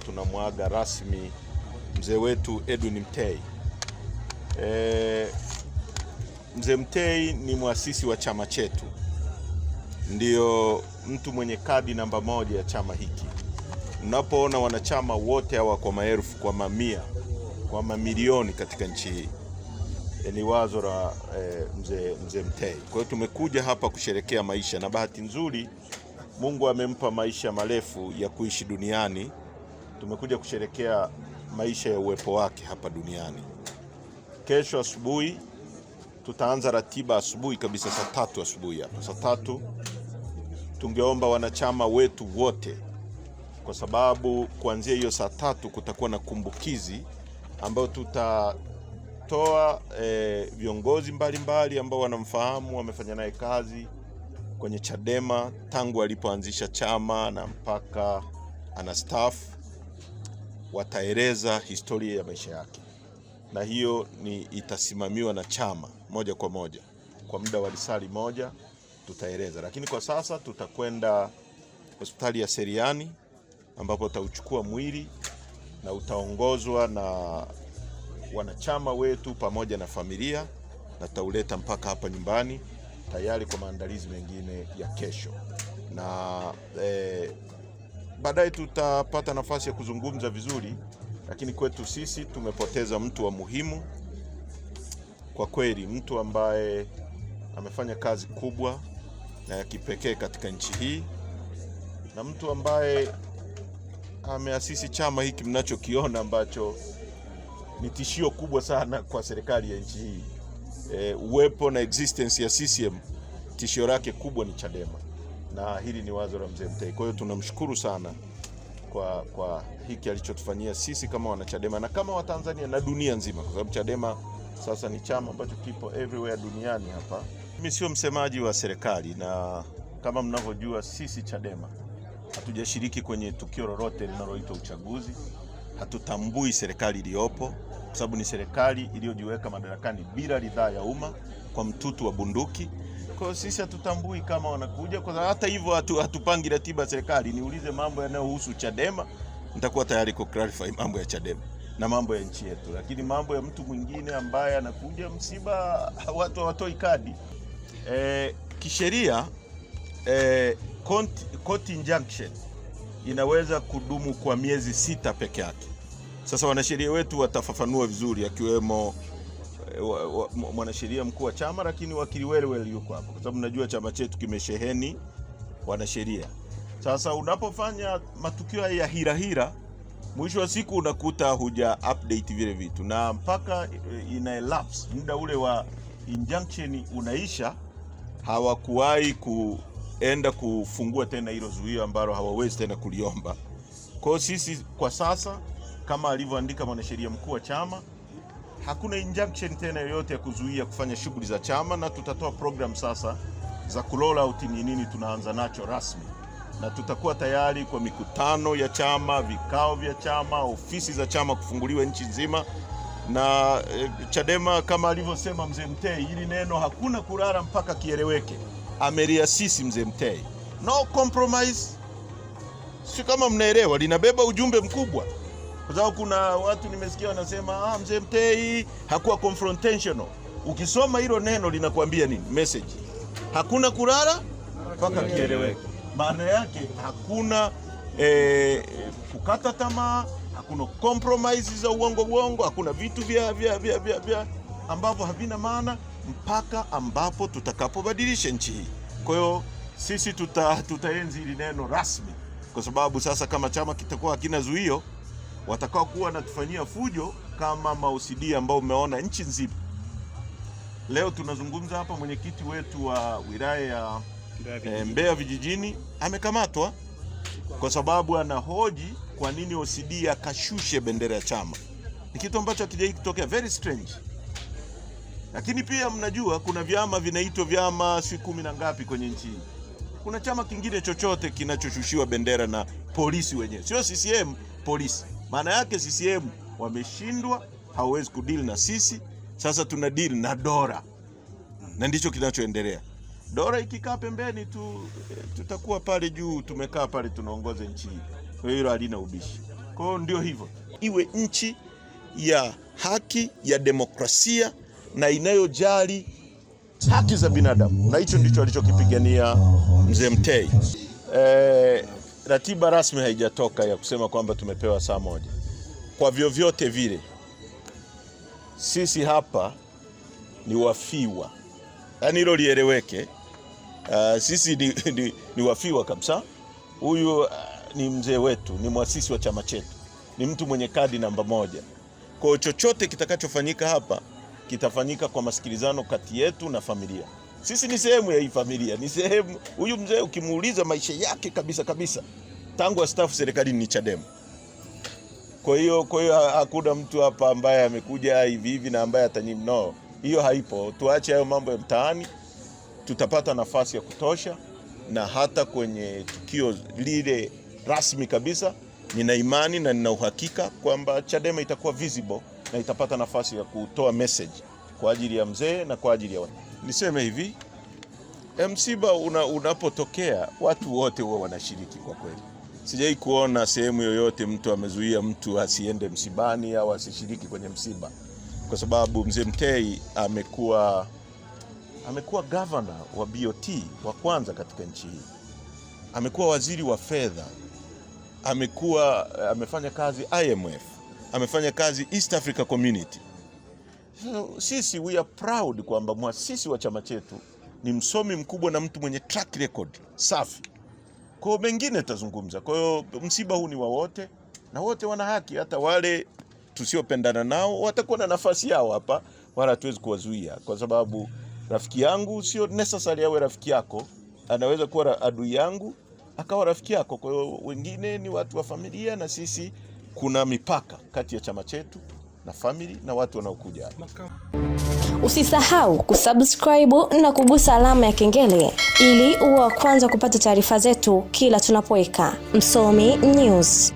tunamwaga rasmi mzee wetu Edwin Mtei. Mzee Mtei ni muasisi wa chama chetu, ndio mtu mwenye kadi namba 1 ya chama hiki. Unapoona wanachama wote hawa kwa maelfu, kwa mamia, kwa mamilioni katika nchi hii, ni wazo la mzee Mtei. Kwa hiyo tumekuja hapa kusherekea maisha, na bahati nzuri Mungu amempa maisha marefu ya kuishi duniani. Tumekuja kusherekea maisha ya uwepo wake hapa duniani. Kesho asubuhi tutaanza ratiba asubuhi kabisa, saa 3 asubuhi hapa. Saa 3 tungeomba wanachama wetu wote, kwa sababu kuanzia hiyo saa 3 kutakuwa na kumbukizi ambayo tutatoa viongozi mbalimbali ambao wanamfahamu, wamefanya naye kazi kwenye Chadema tangu alipoanzisha chama na mpaka anastaafu. Wataeleza historia ya maisha yake, na hiyo itasimamiwa na chama moja kwa moja kwa muda wa risali moja tutaeleza. Lakini kwa sasa tutakwenda hospitali ya Seriani ambapo utauchukua mwili na utaongozwa na wanachama wetu pamoja na familia, na tutauleta mpaka hapa nyumbani tayari kwa maandalizi mengine ya kesho. Na baadaye tutapata nafasi ya kuzungumza vizuri, lakini kwetu sisi tumepoteza mtu wa muhimu kwa kweli, mtu ambaye amefanya kazi kubwa na ya kipekee katika nchi hii, na mtu ambaye ameasisi chama hiki mnachokiona ambacho ni tishio kubwa sana kwa serikali ya nchi hii. Uwepo na existence ya CCM, tishio lake kubwa ni Chadema, na hili ni wazo la mzee Mtei. Kwa hiyo tunamshukuru sana kwa hiki alichotufanyia sisi kama wanachadema na kama Watanzania na dunia nzima, kwa sababu Chadema sasa ni chama ambacho kipo everywhere duniani hapa. Mimi sio msemaji wa serikali, na kama mnavyojua sisi Chadema hatujashiriki kwenye tukio lolote linaloitwa uchaguzi. Hatutambui serikali iliyopo, kwa sababu ni serikali iliyojiweka madarakani bila ridhaa ya umma kwa mtutu wa bunduki. Kwa hiyo sisi hatutambui kama wanakuja, kwa sababu hata hivyo hatupangi ratiba ya serikali. Niulize mambo yanayohusu Chadema, nitakuwa tayari ku clarify mambo ya Chadema na mambo ya nchi yetu, lakini mambo ya mtu mwingine ambaye anakuja msiba, watu hawatoi kadi. Kisheria court injunction inaweza kudumu kwa miezi 6 peke yake. Sasa wanasheria wetu watafafanua vizuri, akiwemo mwanasheria mkuu wa chama, lakini wakili Welewele yuko hapo, kwa sababu najua chama chetu kimesheheni wanasheria. Sasa unapofanya matukio ya hira, mwisho wa siku unakuta huja update vile vitu, na mpaka ina elapse muda ule wa injunction unaisha, hawakuwahi kuenda kufungua tena hilo zuio ambalo hawawezi tena kuliomba. Kwa hiyo sisi kwa sasa, kama alivyoandika mwanasheria mkuu wa chama, hakuna injunction tena yoyote ya kuzuia kufanya shughuli za chama, na tutatoa program sasa za kuroll out ni nini tunaanza nacho rasmi, na tutakuwa tayari kwa mikutano ya chama, vikao vya chama, ofisi za chama kufunguliwa nchi nzima. Na Chadema kama alivyosema mzee Mtei, hili neno hakuna kulala mpaka kieleweke. Ameliasisi mzee Mtei, no compromise. Si kama mnaelewa, linabeba ujumbe mkubwa, kwa sababu kuna watu nimesikia wanasema mzee Mtei hakuwa confrontational. Ukisoma hilo neno linakuambia nini? Message hakuna kulala mpaka kieleweke. Maana yake hakuna kukata tamaa, hakuna compromises za uongo, hakuna vitu vya ambavyo havina maana mpaka ambapo tutakapobadilisha nchi hii. Kwa hiyo sisi tutaenzi hili neno rasmi, kwa sababu sasa kama chama kitakuwa hakina zuio, watakao kuwa natufanyia fujo kama mausidi ambao umeona nchi nzima. Leo tunazungumza hapa, mwenyekiti wetu wa wilaya ya Mbeya vijijini amekamatwa kwa sababu anahoji kwa nini OCD akashushe bendera ya chama. Ni kitu ambacho hakijai kutokea, very strange. Lakini pia mnajua kuna vyama vinaitwa vyama 10 na ngapi kwenye nchi hii. Kuna chama kingine chochote kinachoshushiwa bendera na polisi wenyewe, sio CCM, polisi. Maana yake CCM wameshindwa, hawezi kudeal na sisi. Sasa tuna deal na dola, na ndicho kinachoendelea. Dola ikikaa pembeni tu, tutakuwa pale juu, tumekaa pale tunaongoza nchi hii. Kwa hiyo halina ubishi. Kwa hiyo ndio hivyo, iwe nchi ya haki, ya demokrasia na inayojali haki za binadamu, na hicho ndicho alichokipigania Mzee Mtei. Ratiba rasmi haijatoka ya kusema kwamba tumepewa saa moja. Kwa vyovyote vile sisi hapa ni wafiwa, yaani hilo lieleweke. Sisi ni wafiwa kabisa. Huyu ni mzee wetu, ni mwasisi wa chama chetu, ni mtu mwenye kadi namba 1. Kwa chochote kitakachofanyika hapa kitafanyika kwa masikilizano kati yetu na familia. Sisi ni sehemu ya hii familia, ni sehemu. Huyu mzee ukimuuliza maisha yake kabisa tangu astaafu serikalini ni Chadema. Kwa hiyo hakuna mtu hapa ambaye amekuja hivi na ambaye no. Hiyo haipo. Tuache hayo mambo ya mtaani. Tutapata nafasi ya kutosha, na hata kwenye tukio lile rasmi kabisa nina imani na nina uhakika kwamba Chadema itakuwa visible na itapata nafasi ya kutoa message kwa ajili ya mzee na kwa ajili ya watu. Niseme hivi, msiba unapotokea watu wote huwa wanashiriki kwa kweli. Sijai kuona sehemu yoyote mtu amezuia mtu asiende msibani au asishiriki kwenye msiba, kwa sababu Mzee Mtei amekuwa governor wa BOT wa kwanza katika nchi hii. Amekuwa waziri wa fedha, amefanya kazi IMF, amefanya kazi East Africa Community. So, sisi we are proud kwamba muasisi wa chama chetu ni msomi mkubwa na mtu mwenye track record safi. Kwa hiyo mengine tutazungumza. Kwa hiyo msiba huu ni wa wote na wote wana haki, hata wale tusiopendana nao watakuwa na nafasi yao hapa, wala hatuwezi kuwazuia, kwa sababu rafiki yangu sio necessarily awe rafiki yako, anaweza kuwa adui yangu akawa rafiki yako. Kwa hiyo wengine ni watu wa familia, na sisi kuna mipaka kati ya chama chetu na family na watu wanaokuja hapa. Usisahau kusubscribe na kugusa alama ya kengele ili uwe wa kwanza kupata taarifa zetu kila tunapoweka Msomi News.